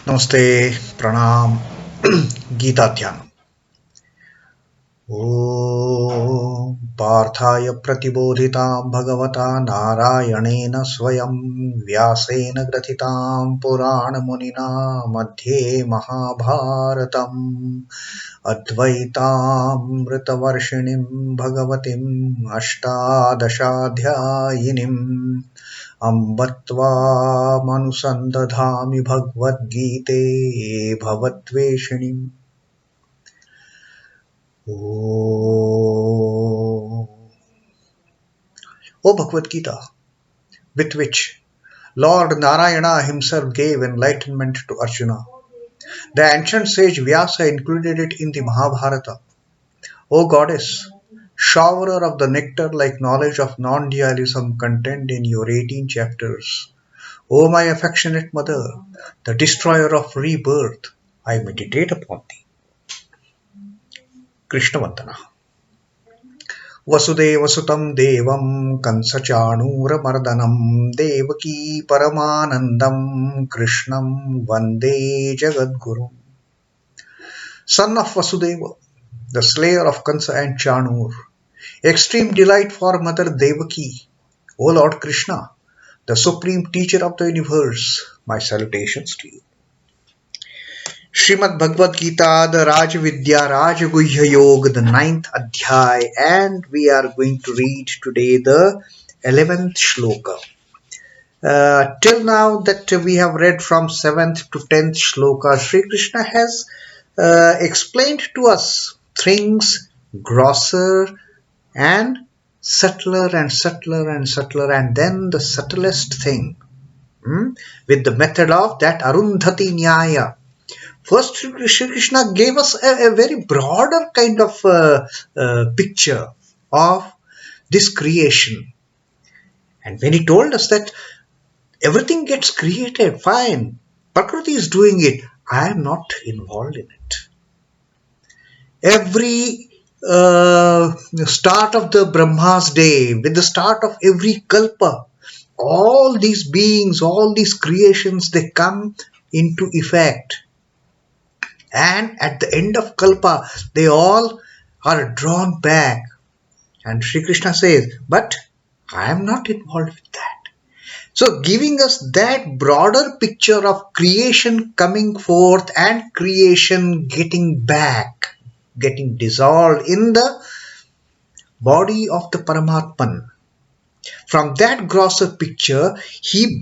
Namaste, Pranam, Gita Dhyanam. Om Parthaya Pratibodhitam Bhagavata Narayanena Swayam Vyasena Gratitam Purana Munina Madhye Mahabharatam Advaitam Ritavarshinim Bhagavatim Ashtadashadhyayinim Ambatva Manusandadhami Bhagavad Gite Bhavatveshinim. Oh, Bhagavad Gita, with which Lord Narayana himself gave enlightenment to Arjuna. The ancient sage Vyasa included it in the Mahabharata. O goddess, showerer of the nectar like knowledge of non-dualism contained in your 18 chapters. O my affectionate mother, the destroyer of rebirth, I meditate upon thee. Krishna Vandana. Vasudeva Sutam Devam Kansachanura Mardanam Devaki Paramanandam Krishnam Vande Jagadguru. Son of Vasudeva, the slayer of Kansa and Chanur, extreme delight for Mother Devaki, O Lord Krishna, the supreme teacher of the universe, my salutations to you. Srimad Bhagavad Gita, the Rajavidya, Rajaguhya Yoga, the 9th Adhyay, and we are going to read today the 11th Shloka. Till now that we have read from 7th to 10th Shloka, Sri Krishna has explained to us things grosser and subtler and subtler and subtler, and then the subtlest thing with the method of that Arundhati Nyaya. First, Sri Krishna gave us a very broader kind of picture of this creation. And when he told us that everything gets created, fine, Prakriti is doing it, I am not involved in it. Every start of the Brahma's day, with the start of every kalpa, all these beings, all these creations, they come into effect. And at the end of kalpa, they all are drawn back. And Sri Krishna says, but I am not involved with that. So giving us that broader picture of creation coming forth and creation getting back, getting dissolved in the body of the Paramatman. From that grosser picture, he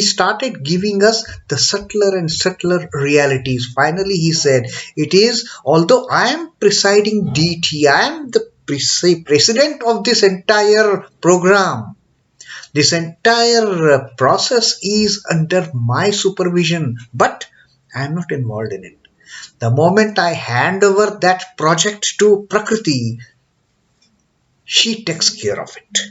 started giving us the subtler and subtler realities. Finally, he said, it is, although I am presiding deity, I am the president of this entire program. This entire process is under my supervision, but I am not involved in it. The moment I hand over that project to Prakriti, she takes care of it.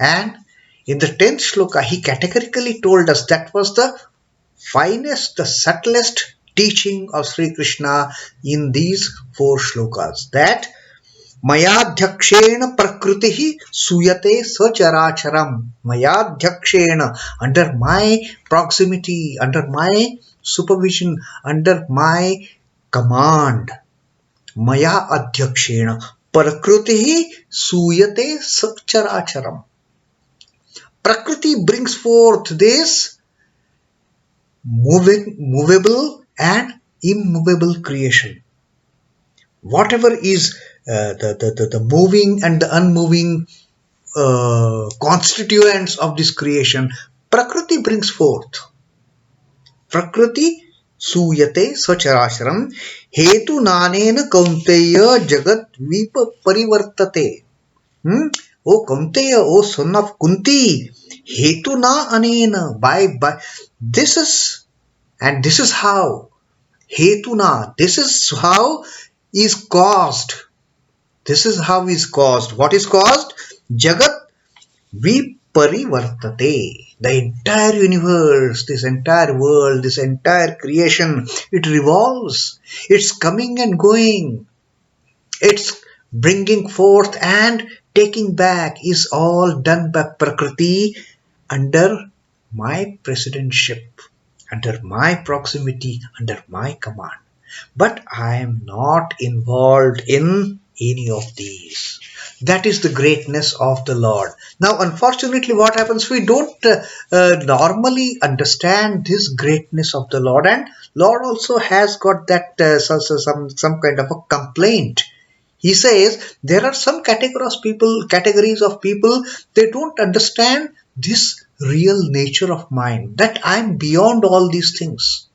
And in the 10th shloka, he categorically told us that was the finest, the subtlest teaching of Sri Krishna in these 4 shlokas. That Mayadhyakshena prakritihi suyate sacharacharam. Mayadhyakshena, under my proximity, under my supervision, under my command. Maya adhyakshena prakritihi suyate sacharacharam. Prakriti brings forth this movable and immovable creation. Whatever is the moving and the unmoving constituents of this creation, Prakriti brings forth. Prakriti suyate sacharacharam hetu nanena kaunteya jagat vipa parivartate. O Kaunteya, O son of Kunti, hetu na anena, by this is how, hetu na, this is how is caused. This is how is caused. What is caused? Jagat viparivartate. The entire universe, this entire world, this entire creation, it revolves. It's coming and going. It's bringing forth and taking back is all done by Prakriti under my presidentship. under my proximity, under my command. But I am not involved in any of these. That is the greatness of the Lord. Now, unfortunately, what happens? We don't normally understand this greatness of the Lord, and Lord also has got that some kind of a complaint. He says there are some categories of people, they don't understand this real nature of mine, that I am beyond all these things.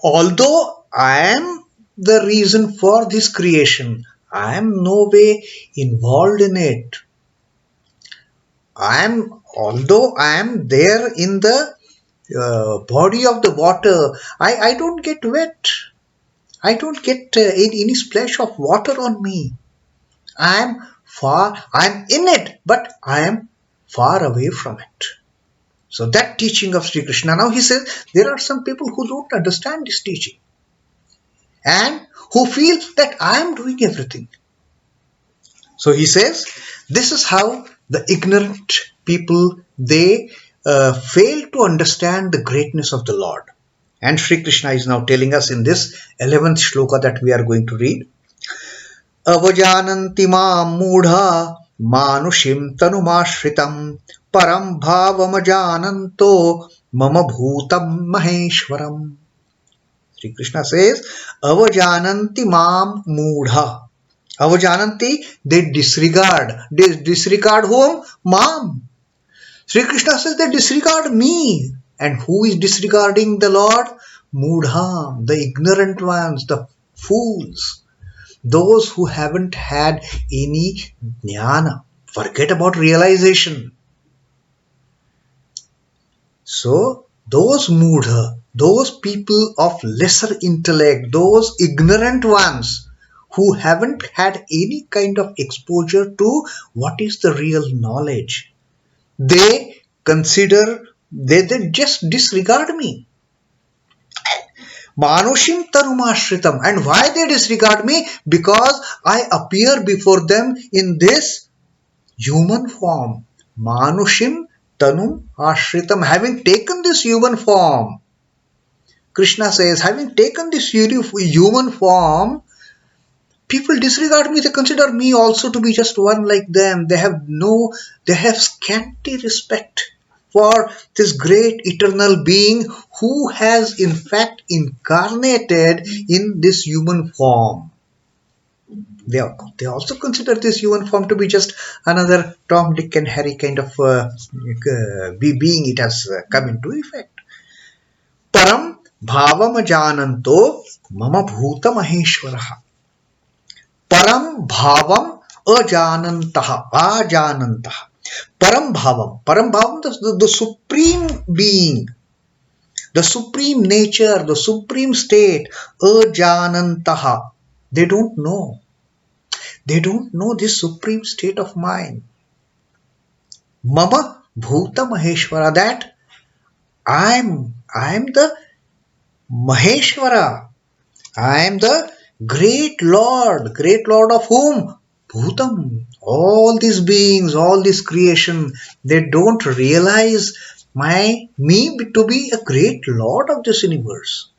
Although I am the reason for this creation, I am no way involved in it. Although I am there in the body of the water, I don't get wet. I don't get any splash of water on me. I'm in it, but I am far away from it. So that teaching of Sri Krishna. Now he says there are some people who don't understand this teaching and who feel that I am doing everything. So he says this is how the ignorant people, they fail to understand the greatness of the Lord. And Sri Krishna is now telling us in this 11th shloka that we are going to read. Avajānanti mūḍhā mānuṣhīṁ tanum āśhritam paraṁ bhāvam ajānanto bhūta-maheśhvaram. Sri Krishna says, avajānanti mūḍhā. Avajānanti, they disregard. They disregard whom? Mam. Sri Krishna says they disregard me. And who is disregarding the Lord? Mūḍhā, the ignorant ones, the fools. Those who haven't had any jnana. Forget about realization. So, those mūḍhā, those people of lesser intellect, those ignorant ones who haven't had any kind of exposure to what is the real knowledge, they consider, they just disregard me. Mānuṣhīṁ tanum āśhritam. And why they disregard me? Because I appear before them in this human form. Mānuṣhīṁ tanum āśhritam. Having taken this human form, Krishna says, having taken this human form, people disregard me. They consider me also to be just one like them. They have scanty respect for this great eternal being who has in fact incarnated in this human form. They also consider this human form to be just another Tom, Dick and Harry kind of being. It has come into effect. Paraṁ bhāvam ajānanto mama bhūta-maheśhvaram. Param bhavam ajānantah. Param bhavam, the supreme being, the supreme nature, the supreme state, ajānantah. They don't know. They don't know this supreme state of mind. Mama bhūta-maheśhvara, that I am the Maheshvara. I am the great Lord of whom? Bhutam. All these beings, all this creation, they don't realize me to be a great Lord of this universe.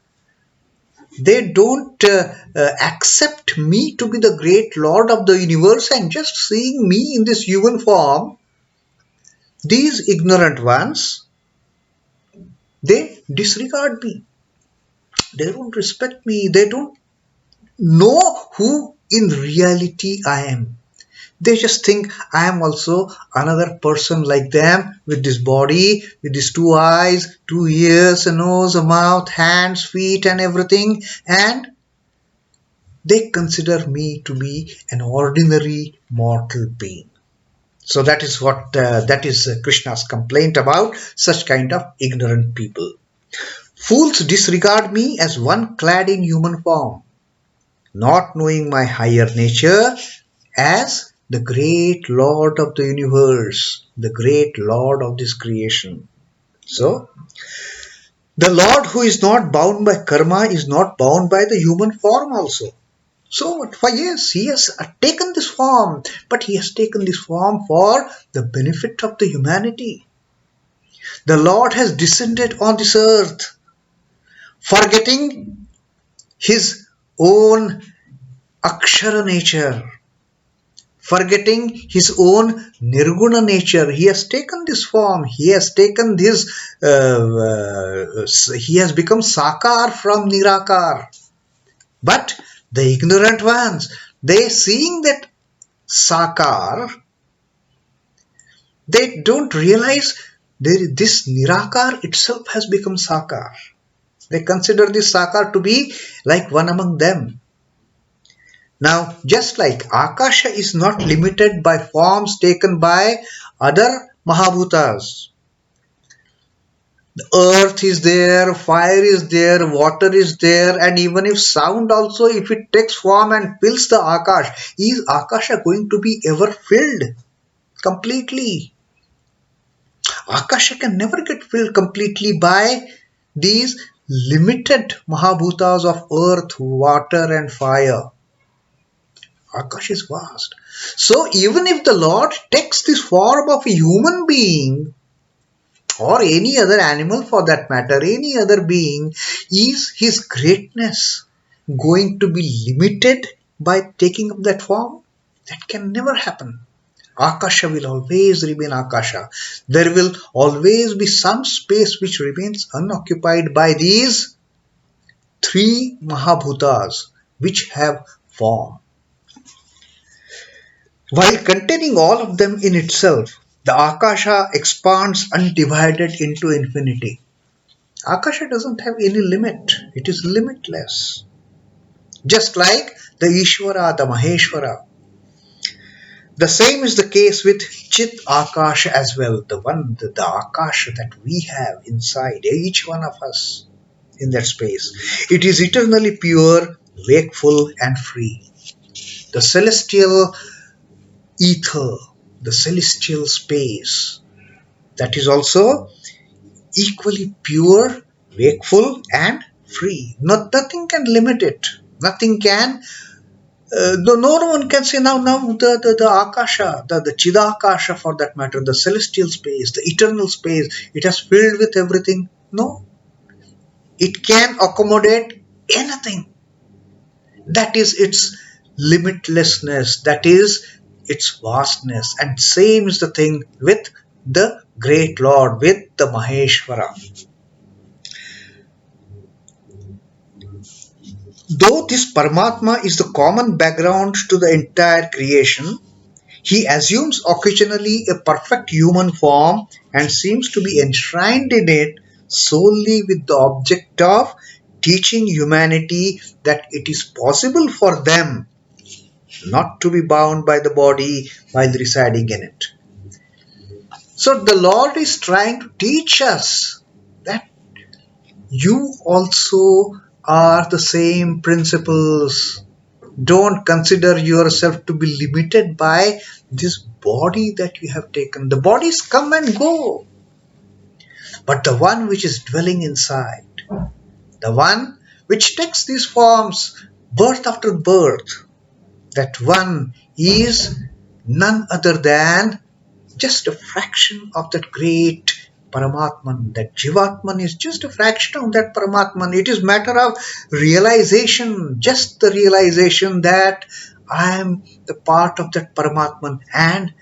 They don't accept me to be the great Lord of the universe, and just seeing me in this human form, these ignorant ones, they disregard me. They don't respect me. They don't know who in reality I am. They just think I am also another person like them, with this body, with these 2 eyes, 2 ears, a nose, a mouth, hands, feet and everything, and they consider me to be an ordinary mortal being. So that is what Krishna's complaint about such kind of ignorant people. Fools disregard me as one clad in human form, not knowing my higher nature as the great Lord of the universe, the great Lord of this creation. So, the Lord who is not bound by karma is not bound by the human form also. So, yes, he has taken this form, but he has taken this form for the benefit of the humanity. The Lord has descended on this earth, forgetting his own akshara nature, forgetting his own nirguna nature. He has taken this form. He has taken this. He has become sakar from nirakar. But the ignorant ones, they seeing that sakar, they don't realize this nirakar itself has become sakar. They consider this sakar to be like one among them. Now, just like Akasha is not limited by forms taken by other Mahabhutas. The earth is there, fire is there, water is there, and even if sound also, if it takes form and fills the Akash, is Akasha going to be ever filled completely? Akasha can never get filled completely by these limited Mahabhutas of earth, water and fire. Akash is vast. So even if the Lord takes this form of a human being, or any other animal for that matter, any other being, is his greatness going to be limited by taking up that form? That can never happen. Akasha will always remain Akasha. There will always be some space which remains unoccupied by these three Mahabhutas which have form. While containing all of them in itself, the Akasha expands undivided into infinity. Akasha doesn't have any limit. It is limitless. Just like the Ishvara, the Maheshvara. The same is the case with Chit Akasha as well. The Akasha that we have inside each one of us in that space. It is eternally pure, wakeful and free. The celestial ether, the celestial space, that is also equally pure, wakeful and free. Nothing can limit it. Nothing can, no one can say now the Akasha, the Chidakasha for that matter, the celestial space, the eternal space, it has filled with everything. No. It can accommodate anything. That is its limitlessness. That is its vastness. And same is the thing with the great Lord, with the Maheshvara. Though this Paramatma is the common background to the entire creation, he assumes occasionally a perfect human form and seems to be enshrined in it solely with the object of teaching humanity that it is possible for them not to be bound by the body while residing in it. So the Lord is trying to teach us that you also are the same principles. Don't consider yourself to be limited by this body that you have taken. The bodies come and go. But the one which is dwelling inside, the one which takes these forms birth after birth, that one is none other than just a fraction of that great Paramatman. That Jivatman is just a fraction of that Paramatman. It is matter of realization, just the realization that I am the part of that Paramatman, and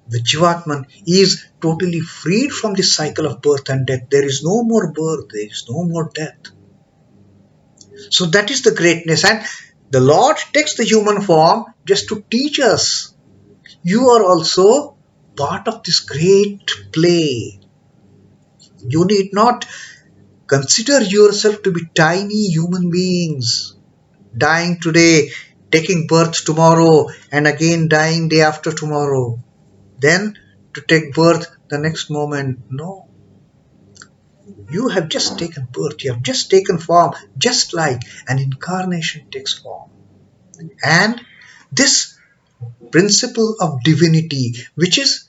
the Jivatman is totally freed from this cycle of birth and death. There is no more birth, there is no more death. So that is the greatness, and the Lord takes the human form just to teach us. You are also part of this great play. You need not consider yourself to be tiny human beings, dying today, taking birth tomorrow, and again dying day after tomorrow. Then to take birth the next moment. No. You have just taken birth, you have just taken form, just like an incarnation takes form. And this principle of divinity, which is,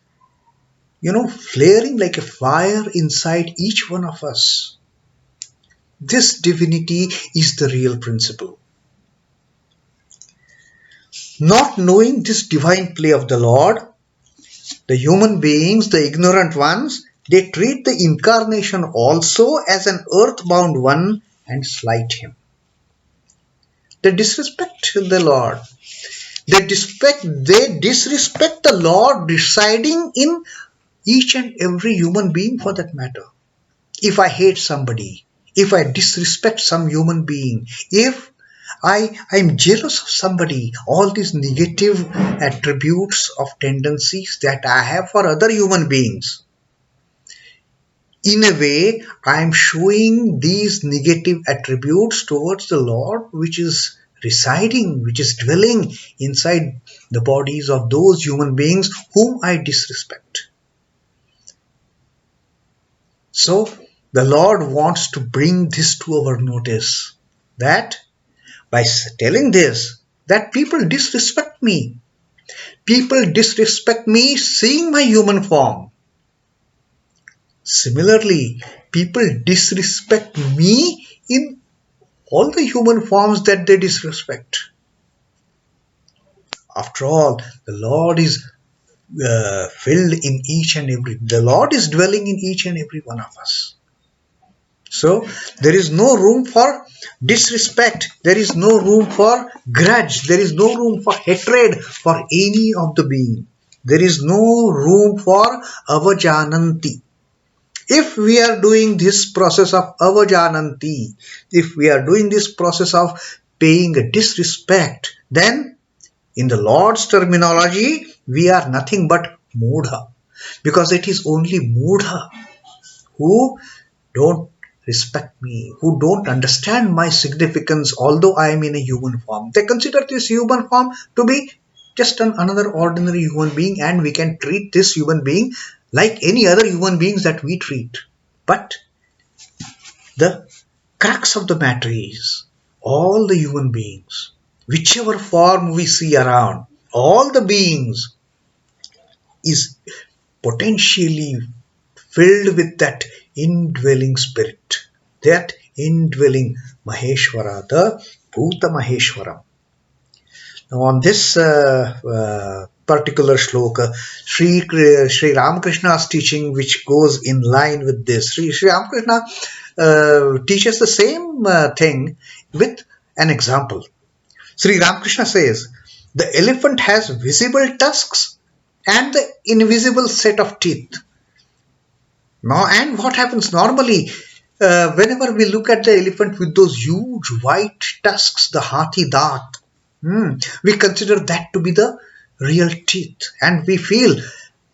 flaring like a fire inside each one of us, this divinity is the real principle. Not knowing this divine play of the Lord, the human beings, the ignorant ones, they treat the incarnation also as an earthbound one and slight him. They disrespect the Lord. They disrespect the Lord residing in each and every human being for that matter. If I hate somebody, if I disrespect some human being, if I'm jealous of somebody, all these negative attributes of tendencies that I have for other human beings, in a way, I am showing these negative attributes towards the Lord, which is residing, which is dwelling inside the bodies of those human beings whom I disrespect. So, the Lord wants to bring this to our notice, that by telling this, that people disrespect me. People disrespect me seeing my human form. Similarly, people disrespect me in all the human forms that they disrespect. After all, the Lord is filled in each and every, the Lord is dwelling in each and every one of us. So, there is no room for disrespect, there is no room for grudge, there is no room for hatred for any of the being. There is no room for avajānanti. If we are doing this process of avajānanti, if we are doing this process of paying a disrespect, then in the Lord's terminology, we are nothing but mūḍhā. Because it is only mūḍhā who don't respect me, who don't understand my significance, although I am in a human form. They consider this human form to be just another ordinary human being, and we can treat this human being like any other human beings that we treat. But the crux of the matter is, all the human beings, whichever form we see around, all the beings is potentially filled with that indwelling spirit, that indwelling Maheshwara, the bhūta-maheśhvaram. Now on this particular shloka, Sri Ramakrishna's teaching, which goes in line with this, Sri Ramakrishna teaches the same thing with an example. Sri Ramakrishna says, the elephant has visible tusks and the invisible set of teeth. Now, and what happens normally, whenever we look at the elephant with those huge white tusks, the hathi daat, we consider that to be the real teeth, and we feel,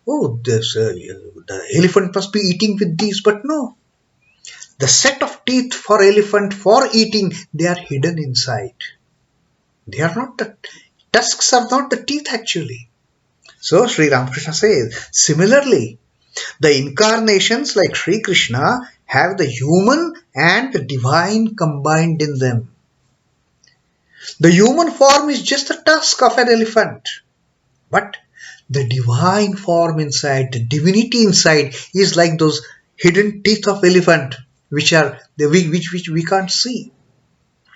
oh, this the elephant must be eating with these. But no, the set of teeth for elephant for eating, they are hidden inside. They are not the tusks, are not the teeth actually. So Sri Ramakrishna says, similarly, the incarnations like Sri Krishna have the human and the divine combined in them. The human form is just the tusk of an elephant, but the divine form inside, the divinity inside, is like those hidden teeth of elephant, which we can't see.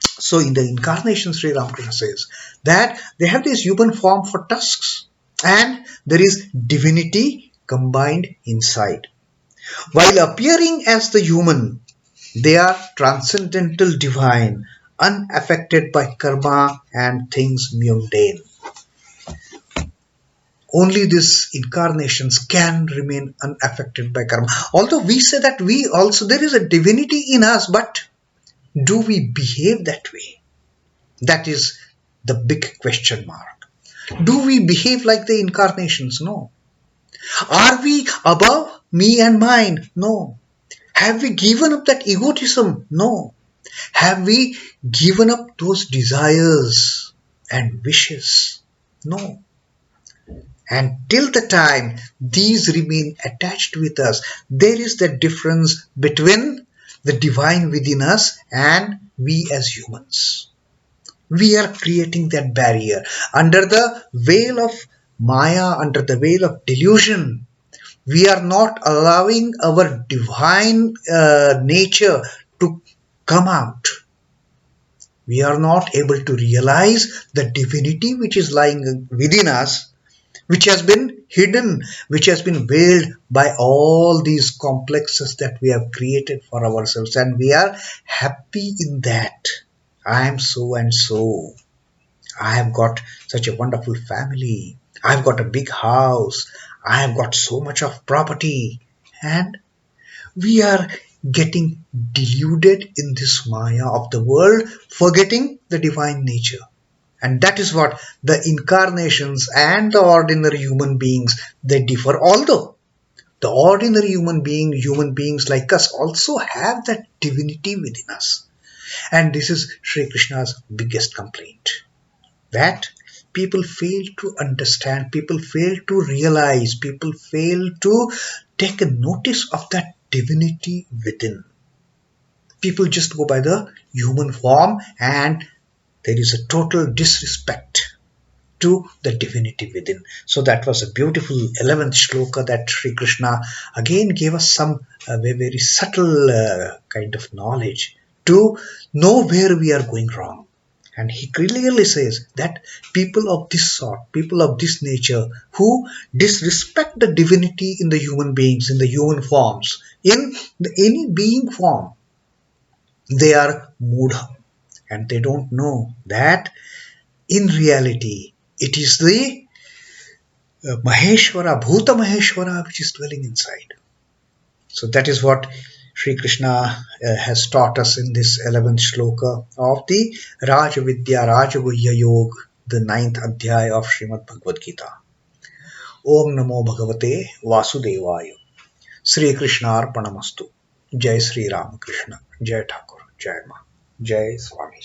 So in the incarnation, Sri Ramakrishna says that they have this human form for tusks, and there is divinity combined inside. While appearing as the human, they are transcendental divine, unaffected by karma and things mundane. Only these incarnations can remain unaffected by karma. Although we say that we also, there is a divinity in us, but do we behave that way? That is the big question mark. Do we behave like the incarnations? No. Are we above me and mine? No. Have we given up that egotism? No. Have we given up those desires and wishes? No. And till the time these remain attached with us, there is the difference between the divine within us and we as humans. We are creating that barrier. Under the veil of Maya, under the veil of delusion, we are not allowing our divine nature to come out. We are not able to realize the divinity which is lying within us, which has been hidden, which has been veiled by all these complexes that we have created for ourselves, and we are happy in that. I am so and so. I have got such a wonderful family. I've got a big house. I have got so much of property. And we are getting deluded in this maya of the world, forgetting the divine nature. And that is what the incarnations and the ordinary human beings, they differ. Although the ordinary human beings like us also have that divinity within us. And this is Sri Krishna's biggest complaint, that people fail to understand, people fail to realize, people fail to take a notice of that divinity within. People just go by the human form, and there is a total disrespect to the divinity within. So that was a beautiful 11th shloka that Sri Krishna again gave us some very subtle kind of knowledge to know where we are going wrong. And he clearly says that people of this sort, people of this nature, who disrespect the divinity in the human beings, in the human forms, in any being form, they are mūḍhā, and they don't know that in reality it is the Maheshwara, bhūta-maheśhvara, which is dwelling inside. So that is what Sri Krishna has taught us in this 11th shloka of the Rajavidya Rajaguhya Yoga, the 9th adhyaya of Srimad Bhagavad Gita. Om Namo Bhagavate Vasudevaya. Sri Krishna Arpanamastu. Jai Sri Ramakrishna. Jai Thakur. Jai Ma. Jai Swami.